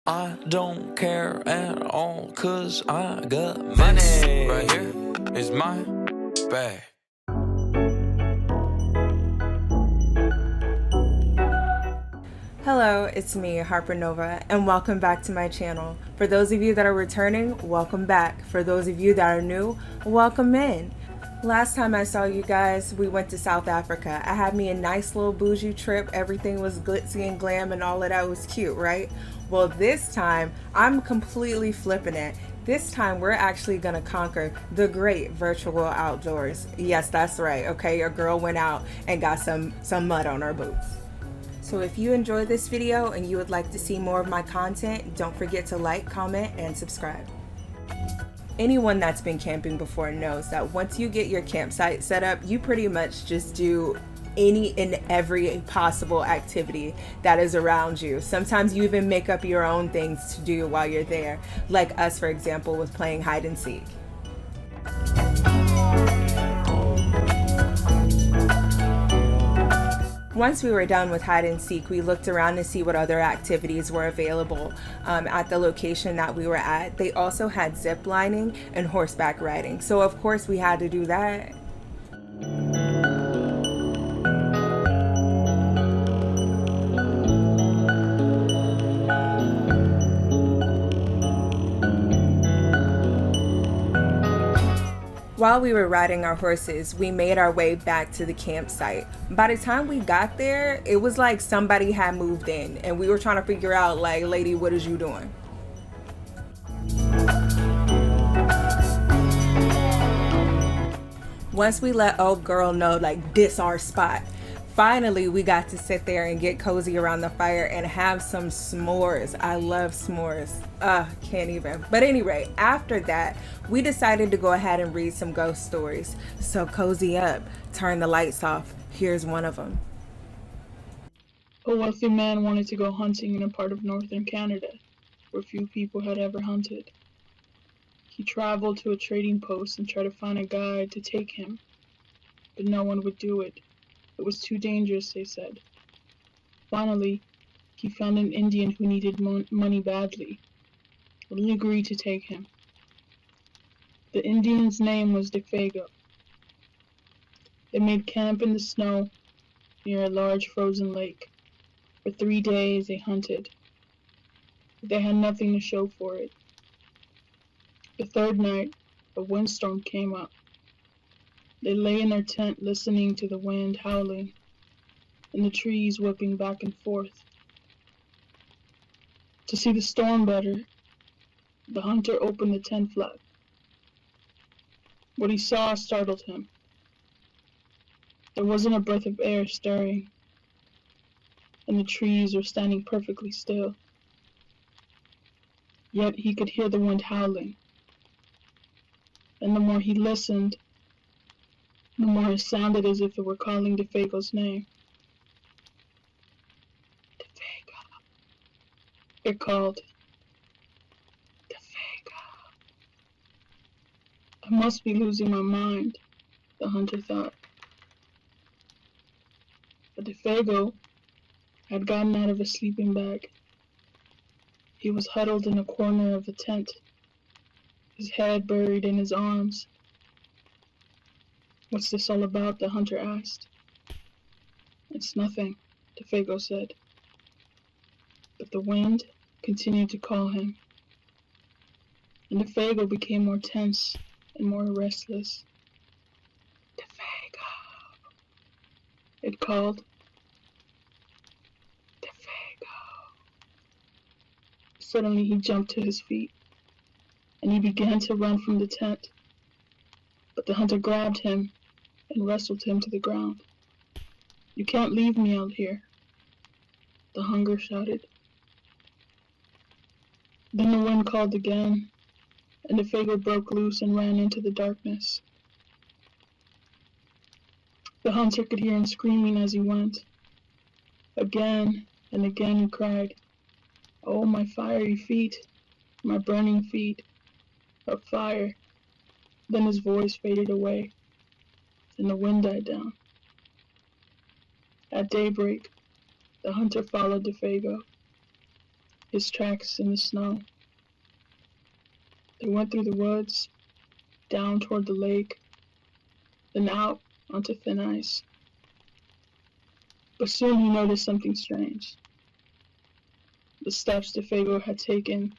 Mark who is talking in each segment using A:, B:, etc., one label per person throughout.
A: I don't care at all, cause I got money. Right here is my bag.
B: Hello, it's me, Harper Nova, and welcome back to my channel. For those of you that are returning, welcome back. For those of you that are new, welcome in. Last time I saw you guys, we went to South Africa. I had me a nice little bougie trip. Everything was glitzy and glam and all of that was cute, right? Well, this time, I'm completely flipping it. This time, we're actually gonna conquer the great virtual outdoors. Yes, that's right, okay? Your girl went out and got some mud on her boots. So if you enjoyed this video and you would like to see more of my content, don't forget to like, comment, and subscribe. Anyone that's been camping before knows that once you get your campsite set up, you pretty much just do any and every possible activity that is around you. Sometimes you even make up your own things to do while you're there, like us, for example, with playing hide and seek. Once we were done with hide and seek, we looked around to see what other activities were available at the location that we were at. They also had zip lining and horseback riding. So of course we had to do that. While we were riding our horses, we made our way back to the campsite. By the time we got there, it was like somebody had moved in and we were trying to figure out, like, lady, what is you doing? Once we let old girl know, like, this our spot, finally we got to sit there and get cozy around the fire and have some s'mores. I love s'mores. Can't even. But anyway, after that, we decided to go ahead and read some ghost stories. So cozy up, turn the lights off. Here's one of them.
C: A wealthy man wanted to go hunting in a part of northern Canada where few people had ever hunted. He traveled to a trading post and tried to find a guide to take him, but no one would do it. It was too dangerous, they said. Finally, he found an Indian who needed money badly, and he agreed to take him. The Indian's name was Defago. They made camp in the snow near a large frozen lake. For 3 days they hunted, but they had nothing to show for it. The third night, a windstorm came up. They lay in their tent listening to the wind howling and the trees whipping back and forth. To see the storm better, the hunter opened the tent flap. What he saw startled him. There wasn't a breath of air stirring, and the trees were standing perfectly still. Yet he could hear the wind howling. And the more he listened, the more it sounded as if it were calling Defago's name. Defago. It called. Defago. I must be losing my mind, the hunter thought. But Defago had gotten out of his sleeping bag. He was huddled in a corner of the tent, his head buried in his arms. What's this all about? The hunter asked. It's nothing, Defago said. But the wind continued to call him, and Defago became more tense and more restless. Defago, it called. Defago. Suddenly he jumped to his feet, and he began to run from the tent. But the hunter grabbed him and wrestled him to the ground. You can't leave me out here, the hunger shouted. Then the wind called again, and Defago broke loose and ran into the darkness. The hunter could hear him screaming as he went. Again and again he cried, "Oh, my fiery feet, my burning feet, of fire." Then his voice faded away, and the wind died down. At daybreak, the hunter followed Defago. his tracks in the snow. They went through the woods, down toward the lake, then out onto thin ice. But soon he noticed something strange. The steps DeFago had taken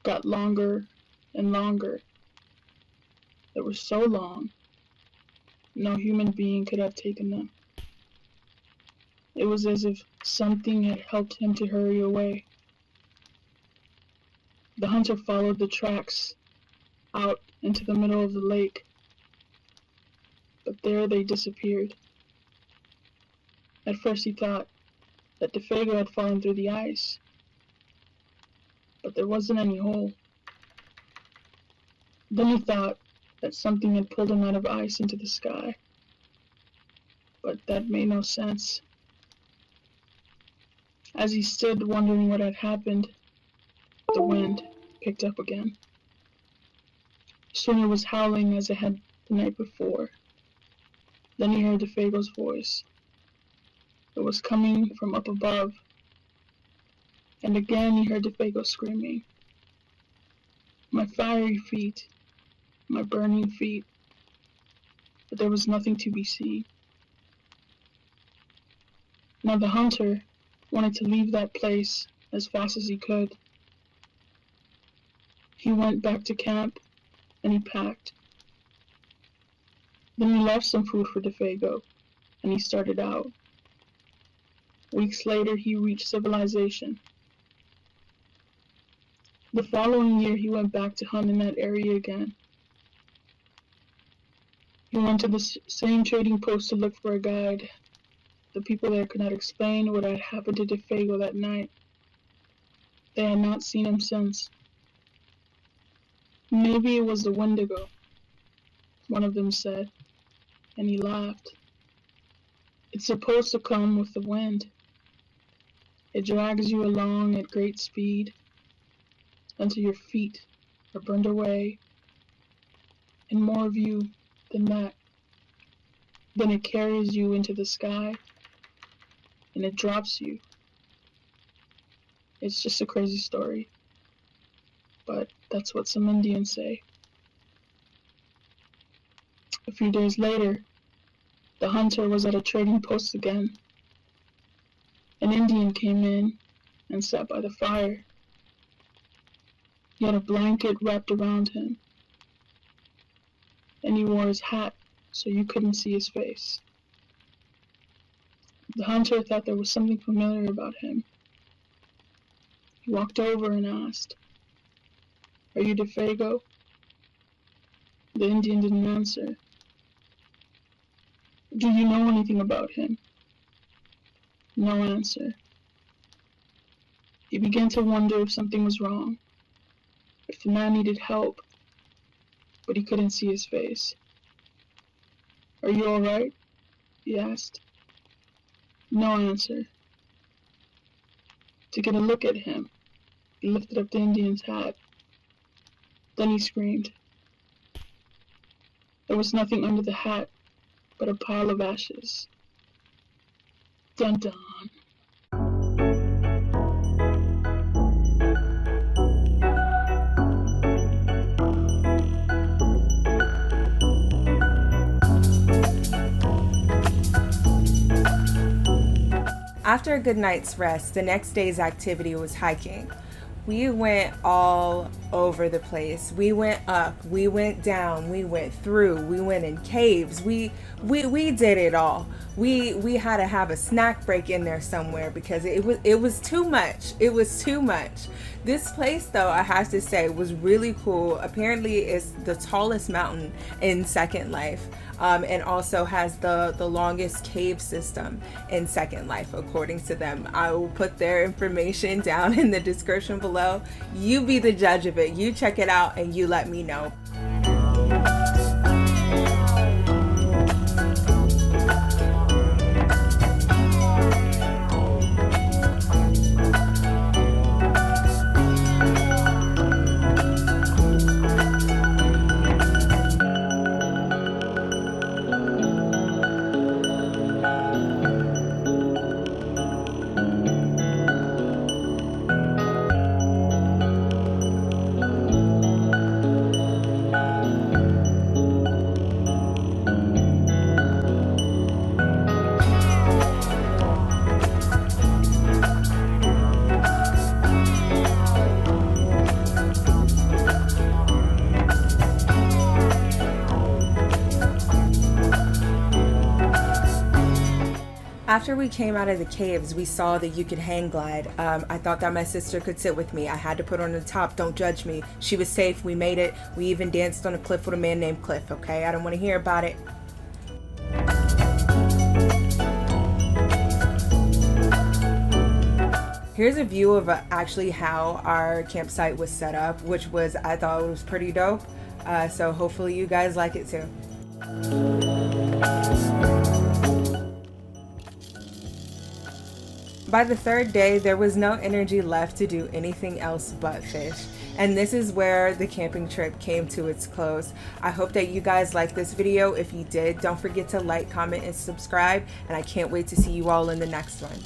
C: got longer and longer. They were so long, no human being could have taken them. It was as if something had helped him to hurry away. The hunter followed the tracks out into the middle of the lake, but there they disappeared. At first he thought that DeFago had fallen through the ice, but there wasn't any hole. Then he thought that something had pulled him out of ice into the sky, but that made no sense. As he stood wondering what had happened, the wind picked up again. Soon it was howling as it had the night before. Then he heard DeFago's voice. It was coming from up above. And again he heard DeFago screaming, "My fiery feet, my burning feet." But there was nothing to be seen. Now the hunter wanted to leave that place as fast as he could. He went back to camp and he packed. Then he left some food for DeFago and he started out. Weeks later he reached civilization. The following year he went back to hunt in that area again. He went to the same trading post to look for a guide. The people there could not explain what had happened to DeFago that night. They had not seen him since. "Maybe it was the Wendigo," one of them said, and he laughed. "It's supposed to come with the wind. It drags you along at great speed until your feet are burned away, and more of you than that. Then it carries you into the sky, and it drops you. It's just a crazy story, but that's what some Indians say." A few days later, the hunter was at a trading post again. An Indian came in and sat by the fire. He had a blanket wrapped around him, and he wore his hat so you couldn't see his face. The hunter thought there was something familiar about him. He walked over and asked, "Are you DeFago?" The Indian didn't answer. "Do you know anything about him?" No answer. He began to wonder if something was wrong, if the man needed help, but he couldn't see his face. "Are you all right?" he asked. No answer. To get a look at him, he lifted up the Indian's hat. Then he screamed. There was nothing under the hat but a pile of ashes. Dun dun.
B: After a good night's rest, the next day's activity was hiking. We went all over the place. We went up, we went down, we went through, we went in caves. We did it all. We had to have a snack break in there somewhere because it was too much. It was too much. This place, though, I have to say, was really cool. Apparently, it's the tallest mountain in Second Life, and also has the longest cave system in Second Life, according to them. I will put their information down in the description below. You be the judge of it. You check it out and you let me know. After we came out of the caves, we saw that you could hang glide. I thought that my sister could sit with me. I had to put her on the top. Don't judge me. She was safe. We made it. We even danced on a cliff with a man named Cliff, okay? I don't want to hear about it. Here's a view of actually how our campsite was set up, which was, I thought it was pretty dope. So hopefully you guys like it too. By the third day, there was no energy left to do anything else but fish. And this is where the camping trip came to its close. I hope that you guys liked this video. If you did, don't forget to like, comment, and subscribe. And I can't wait to see you all in the next one.